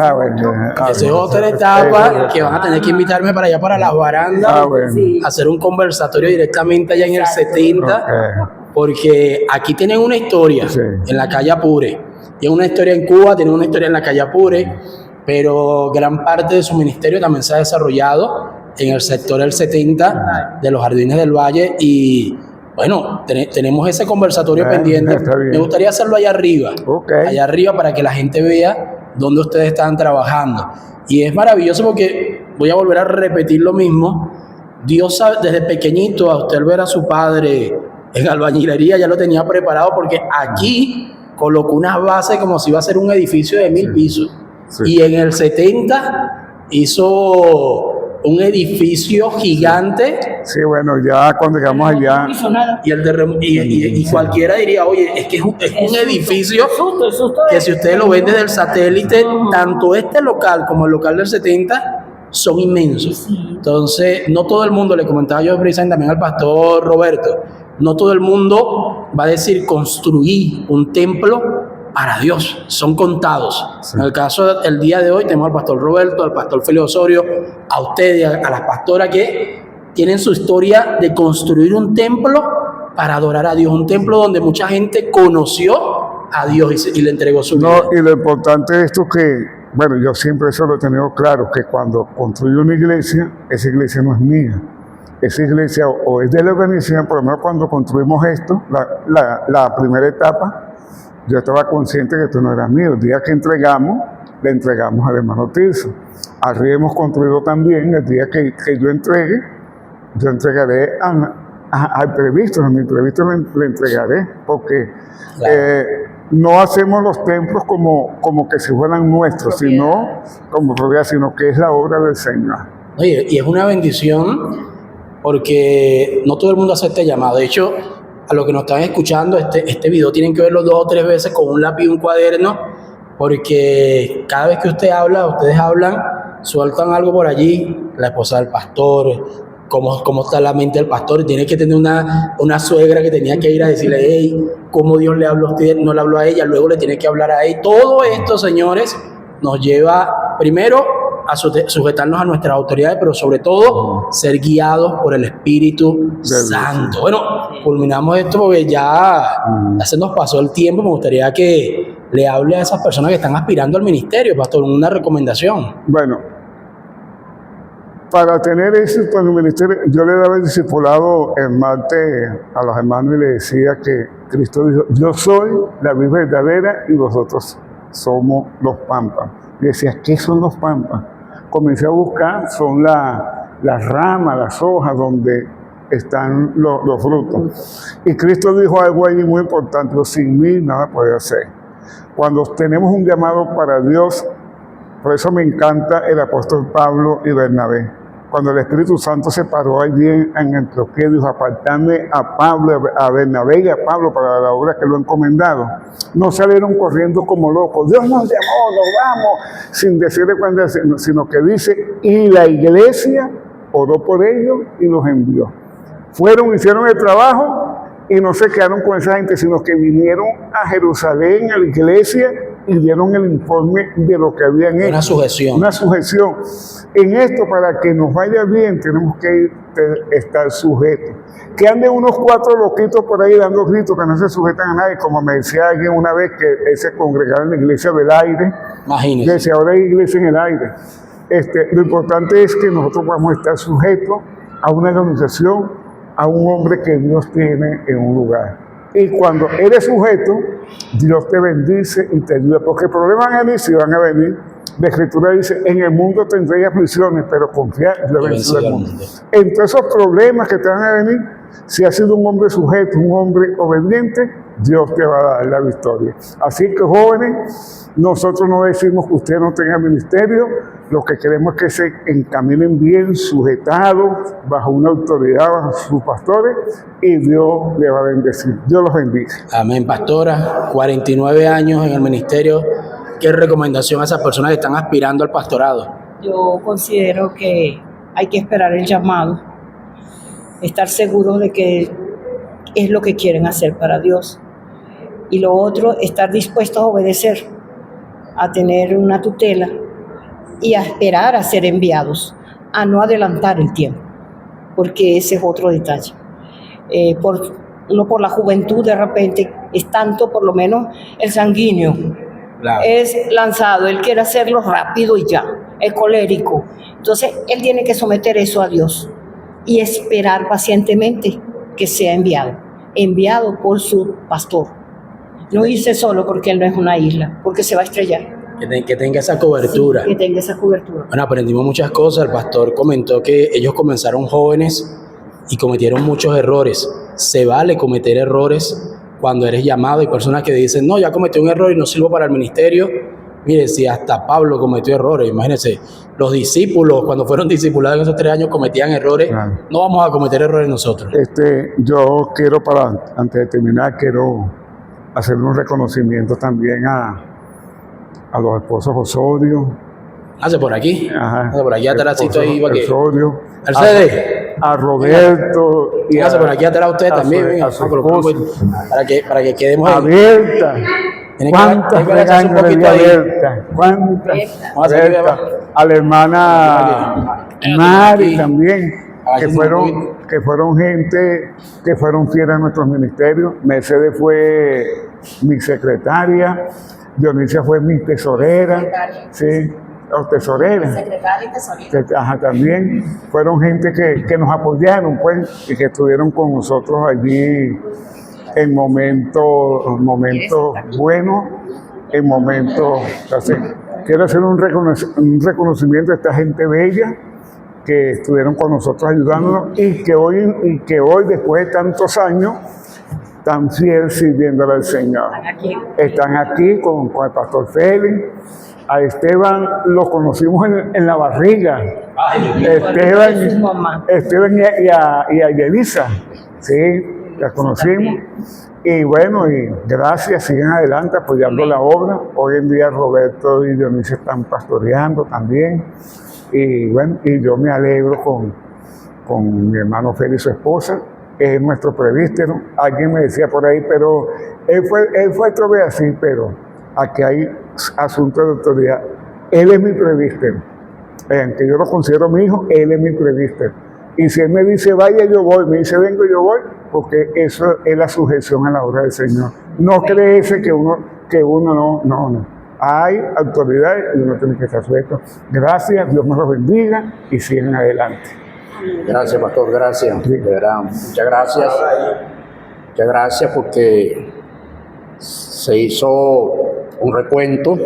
Esa es otra bueno. etapa que van a tener que invitarme para allá, para las barandas, Bueno. Sí. a hacer un conversatorio directamente allá en el 70, Ok. porque aquí tienen una historia Sí. en la calle Apure, tienen una historia en Cuba, tienen una historia en la calle Apure, pero gran parte de su ministerio también se ha desarrollado en el sector del 70 de los Jardines del Valle y bueno, tenemos ese conversatorio pendiente. Está bien. Me gustaría hacerlo allá arriba, Ok. allá arriba para que la gente vea dónde ustedes están trabajando. Y es maravilloso porque voy a volver a repetir lo mismo. Dios sabe, desde pequeñito, a usted ver a su padre en albañilería ya lo tenía preparado porque aquí colocó una base como si iba a ser un edificio de 1000 pisos. Sí. Y en el 70 hizo un edificio gigante. Sí, bueno, ya cuando llegamos allá, No hizo nada. Y cualquiera diría, oye, es que es un edificio El susto que de- si ustedes lo ven desde el satélite, tanto este local como el local del 70 son inmensos. Sí. Entonces, no todo el mundo, le comentaba yo precisamente también al pastor Roberto, no todo el mundo va a decir construir un templo para Dios, son contados. Sí. En el caso del día de hoy tenemos al pastor Roberto, al pastor Félix Osorio, a ustedes, a las pastoras que tienen su historia de construir un templo para adorar a Dios, un templo donde mucha gente conoció a Dios y le entregó su vida. no, y lo importante de esto que, bueno, yo siempre eso lo he tenido claro, que cuando construyo una iglesia, esa iglesia no es mía. Esa iglesia o es de la organización, por lo menos cuando construimos esto, la primera etapa, yo estaba consciente que esto no era mío. El día que entregamos, le entregamos al hermano Tirso. Arriba hemos construido también, el día que yo entregue, yo entregaré al previsto, a mi previsto le entregaré, porque Claro. no hacemos los templos como que si fueran nuestros, sino como propiedad, sino que es la obra del Señor. Oye, y es una bendición porque no todo el mundo hace este llamado. De hecho, a los que nos están escuchando, este video tienen que verlo 2 o 3 veces con un lápiz y un cuaderno, porque cada vez que ustedes hablan, sueltan algo por allí, la esposa del pastor, cómo está la mente del pastor, tiene que tener una suegra que tenía que ir a decirle, hey, cómo Dios le habló a usted, no le habló a ella, luego le tiene que hablar a él. Todo esto, señores, nos lleva primero a sujetarnos a nuestras autoridades, pero sobre todo ser guiados por el Espíritu Santo. Bueno, culminamos esto porque ya se nos pasó el tiempo. Me gustaría que le hable a esas personas que están aspirando al ministerio, pastor, una recomendación. Bueno, para tener éxito en el ministerio, yo le daba el discipulado el martes a los hermanos y le decía que Cristo dijo, yo soy la vid verdadera y vosotros somos los pámpanos. Y decía, ¿qué son los pámpanos? Comencé a buscar, son las ramas, las hojas donde están los frutos. Y Cristo dijo algo ahí muy importante, sin mí nada puede hacer. Cuando tenemos un llamado para Dios, por eso me encanta el apóstol Pablo y Bernabé. Cuando el Espíritu Santo se paró allí en Antioquía, dijo, apartadme a Pablo, a Bernabé y a Pablo para la obra que lo han encomendado. No salieron corriendo como locos. Dios nos llamó, nos vamos, sin decirle cuándo, sino que dice, y la iglesia oró por ellos y los envió. Fueron, hicieron el trabajo y no se quedaron con esa gente, sino que vinieron a Jerusalén, a la iglesia, y dieron el informe de lo que habían hecho. Una sujeción. Una sujeción. En esto, para que nos vaya bien, tenemos que estar sujetos. Que anden unos 4 loquitos por ahí dando gritos que no se sujetan a nadie, como me decía alguien una vez que él se congregaba en la iglesia del aire. Imagínese. Decía, ahora hay iglesia en el aire. Lo importante es que nosotros vamos a estar sujetos a una organización, a un hombre que Dios tiene en un lugar. Y cuando eres sujeto, Dios te bendice y te ayuda. Porque problemas van a venir, si van a venir. La Escritura dice, en el mundo tendréis aflicciones, pero confiad, yo vencí al mundo. Entre esos problemas que te van a venir, si has sido un hombre sujeto, un hombre obediente, Dios te va a dar la victoria. Así que, jóvenes, nosotros no decimos que usted no tenga ministerio, lo que queremos es que se encaminen bien, sujetados, bajo una autoridad, bajo sus pastores, y Dios le va a bendecir. Dios los bendiga. Amén, pastora. 49 años en el ministerio. ¿Qué recomendación a esas personas que están aspirando al pastorado? Yo considero que hay que esperar el llamado, estar seguros de que es lo que quieren hacer para Dios. Y lo otro, estar dispuestos a obedecer, a tener una tutela y a esperar a ser enviados, a no adelantar el tiempo, porque ese es otro detalle. No por la juventud de repente, es tanto por lo menos el sanguíneo. Claro. Es lanzado, él quiere hacerlo rápido y ya, es colérico. Entonces, él tiene que someter eso a Dios y esperar pacientemente que sea enviado por su pastor. No irse solo porque él no es una isla, porque se va a estrellar. Que tenga esa cobertura. Sí, que tenga esa cobertura. Bueno, aprendimos muchas cosas. El pastor comentó que ellos comenzaron jóvenes y cometieron muchos errores. Se vale cometer errores cuando eres llamado. Hay personas que dicen, no, ya cometí un error y no sirvo para el ministerio. Mire, si hasta Pablo cometió errores, imagínense, los discípulos, cuando fueron discipulados en esos 3 años, cometían errores. Claro. No vamos a cometer errores nosotros. Yo quiero, antes de terminar, quiero hacer un reconocimiento también a los esposos Osorio. Hace por aquí. Ajá. Hace por aquí atrásito ahí. Osorio. Mercedes. A Roberto. Y hace por aquí atrás usted también. Para que quedemos abierta. ¿Cuántas regaños le di abierta? ¿Cuántas? Abierta. A la hermana Mari también, que fueron gente que fueron fieles a nuestros ministerios. Mercedes fue mi secretaria, Dionisia fue mi tesorera, sí, o tesorera. Secretaria y tesorera. Ajá, también fueron gente que nos apoyaron, pues, y que estuvieron con nosotros allí en momentos buenos, en momentos así. Quiero hacer un reconocimiento a esta gente bella que estuvieron con nosotros ayudándonos y que hoy después de tantos años, tan fiel sirviéndole al Señor. Están aquí con el pastor Félix. A Esteban lo conocimos en la barriga. Esteban y a Yelisa, sí, la conocimos. Y bueno, y gracias, siguen adelante apoyando la obra. Hoy en día Roberto y Dionisio están pastoreando también. Y bueno, y yo me alegro con mi hermano Félix, su esposa, que es nuestro presbítero. Alguien me decía por ahí, pero él fue así, pero aquí hay asuntos de autoridad. Él es mi presbítero. Aunque yo lo considero mi hijo, él es mi presbítero. Y si él me dice vaya, yo voy, me dice vengo, yo voy, porque eso es la sujeción a la obra del Señor. No creerse que uno no. hay autoridades y uno tiene que estar sujeto. Gracias, Dios me los bendiga y sigan adelante. Gracias, pastor, gracias. De verdad, muchas gracias. Muchas gracias porque se hizo un recuento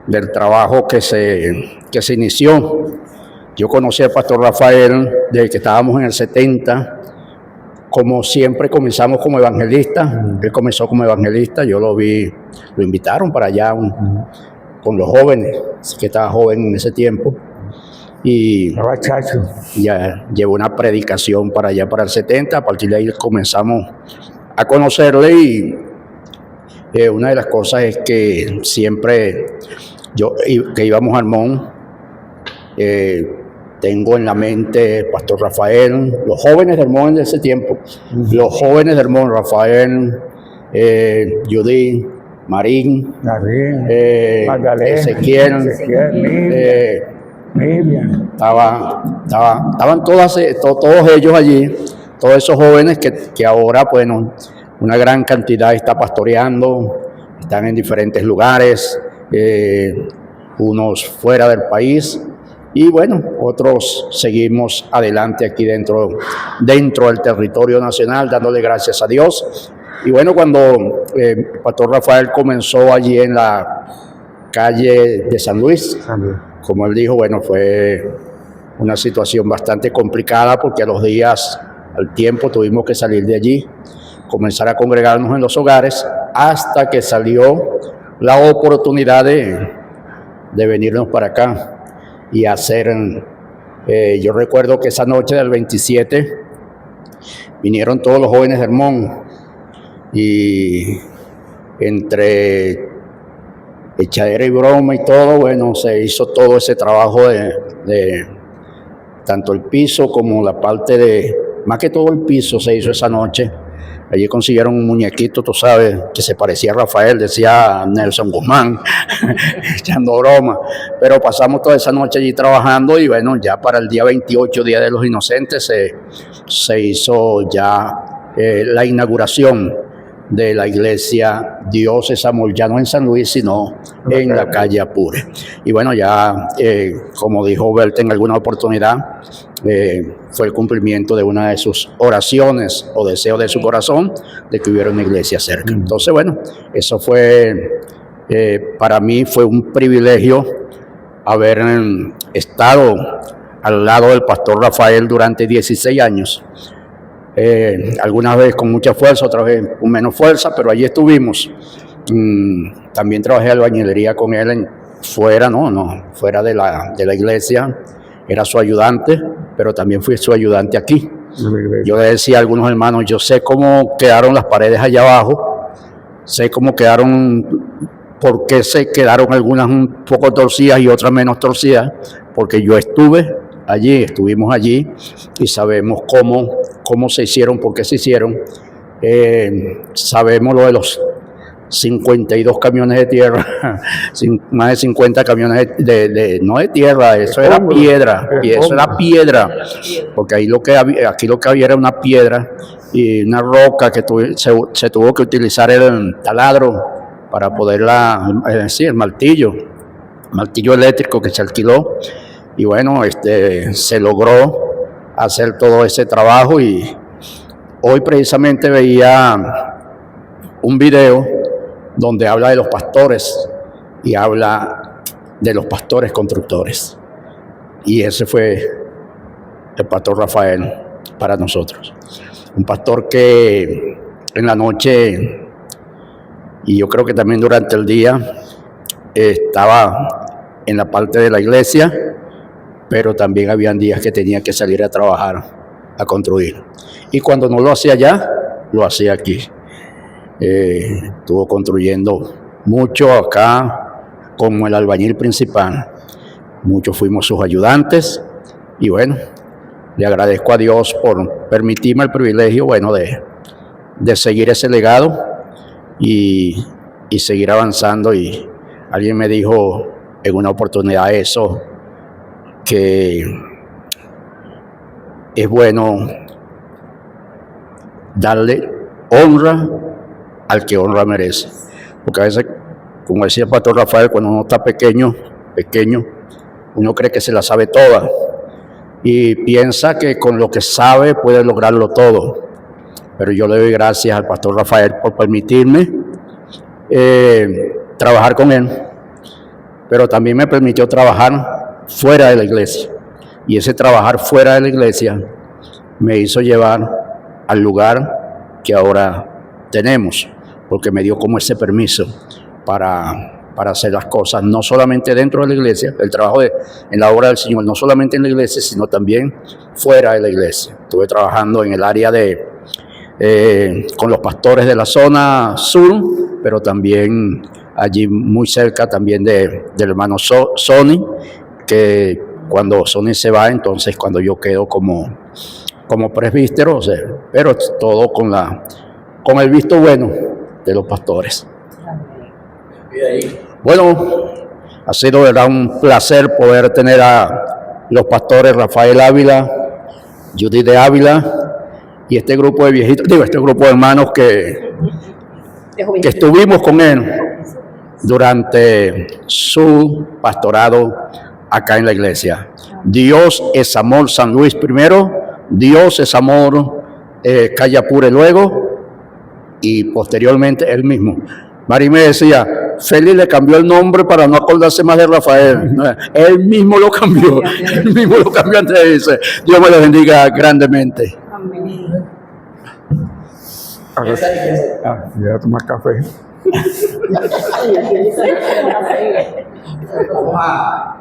del trabajo que se inició. Yo conocí al pastor Rafael desde que estábamos en el 70. Como siempre comenzamos como evangelistas. Él comenzó como evangelista, yo lo vi, lo invitaron para allá con los jóvenes, así que estaba joven en ese tiempo. Y ya llevó una predicación para allá, para el 70. A partir de ahí comenzamos a conocerle y una de las cosas es que siempre que íbamos al MON, tengo en la mente Pastor Rafael, los jóvenes del MON de ese tiempo, los jóvenes del MON, Rafael, Judith, Marín, Ezequiel, Miriam. Estaban todos ellos allí, todos esos jóvenes que ahora, bueno, una gran cantidad está pastoreando, están en diferentes lugares, unos fuera del país y bueno, otros seguimos adelante aquí dentro del territorio nacional, dándole gracias a Dios. Y bueno, cuando el pastor Rafael comenzó allí en la calle de San Luis, como él dijo, bueno, fue una situación bastante complicada porque a los días, al tiempo, tuvimos que salir de allí, comenzar a congregarnos en los hogares, hasta que salió la oportunidad de venirnos para acá y hacer, yo recuerdo que esa noche del 27 vinieron todos los jóvenes del MON y entre echadera y broma y todo, bueno, se hizo todo ese trabajo de tanto el piso como la parte más que todo el piso se hizo esa noche. Allí consiguieron un muñequito, tú sabes, que se parecía a Rafael, decía Nelson Guzmán, echando broma. Pero pasamos toda esa noche allí trabajando y bueno, ya para el día 28, Día de los Inocentes, se hizo ya la inauguración de la iglesia Dios es Amor, ya no en San Luis, sino en la calle Apure. Y bueno, ya como dijo Berta en alguna oportunidad, fue el cumplimiento de una de sus oraciones o deseos de su corazón de que hubiera una iglesia cerca. Entonces, bueno, eso fue, para mí fue un privilegio haber estado al lado del pastor Rafael durante 16 años. Algunas veces con mucha fuerza, otras veces con menos fuerza, pero allí estuvimos. También trabajé albañilería con él fuera de la iglesia. Era su ayudante, pero también fui su ayudante aquí. Yo le decía a algunos hermanos, yo sé cómo quedaron las paredes allá abajo, sé cómo quedaron, por qué se quedaron algunas un poco torcidas y otras menos torcidas, porque yo estuvimos allí y sabemos cómo se hicieron, por qué se hicieron. Sabemos lo de los 52 camiones de tierra, más de 50 camiones no de tierra, eso era piedra, porque aquí lo que había era una piedra y una roca que se tuvo que utilizar el taladro para poderla, el martillo eléctrico que se alquiló. Y bueno, se logró hacer todo ese trabajo y hoy precisamente veía un video donde habla de los pastores y habla de los pastores constructores. Y ese fue el pastor Rafael para nosotros. Un pastor que en la noche, y yo creo que también durante el día, estaba en la parte de la iglesia, pero también habían días que tenía que salir a trabajar, a construir. Y cuando no lo hacía allá, lo hacía aquí. Estuvo construyendo mucho acá como el albañil principal. Muchos fuimos sus ayudantes y bueno, le agradezco a Dios por permitirme el privilegio, bueno, de seguir ese legado y seguir avanzando. Y alguien me dijo en una oportunidad eso, que es bueno darle honra al que honra merece, porque a veces como decía el pastor Rafael, cuando uno está pequeño, uno cree que se la sabe toda y piensa que con lo que sabe puede lograrlo todo. Pero yo le doy gracias al pastor Rafael por permitirme trabajar con él, pero también me permitió trabajar fuera de la iglesia. Y ese trabajar fuera de la iglesia me hizo llevar al lugar que ahora tenemos, porque me dio como ese permiso para hacer las cosas, no solamente dentro de la iglesia, el trabajo en la obra del Señor, no solamente en la iglesia, sino también fuera de la iglesia. Estuve trabajando en el área con los pastores de la zona sur, pero también allí muy cerca también del hermano Sonny, que cuando Sonny se va, entonces cuando yo quedo como presbítero, o sea, pero todo con el visto bueno de los pastores. Bueno, ha sido verdad un placer poder tener a los pastores Rafael Ávila, Judith de Ávila y este grupo de viejitos, este grupo de hermanos que estuvimos con él durante su pastorado acá en la iglesia. Dios es amor, San Luis primero, Dios es amor, Callapure luego y posteriormente él mismo. Mari me decía, Félix le cambió el nombre para no acordarse más de Rafael. Él mismo lo cambió, antes de irse. Dios me lo bendiga grandemente. Amén. Ya tomar café. Vamos a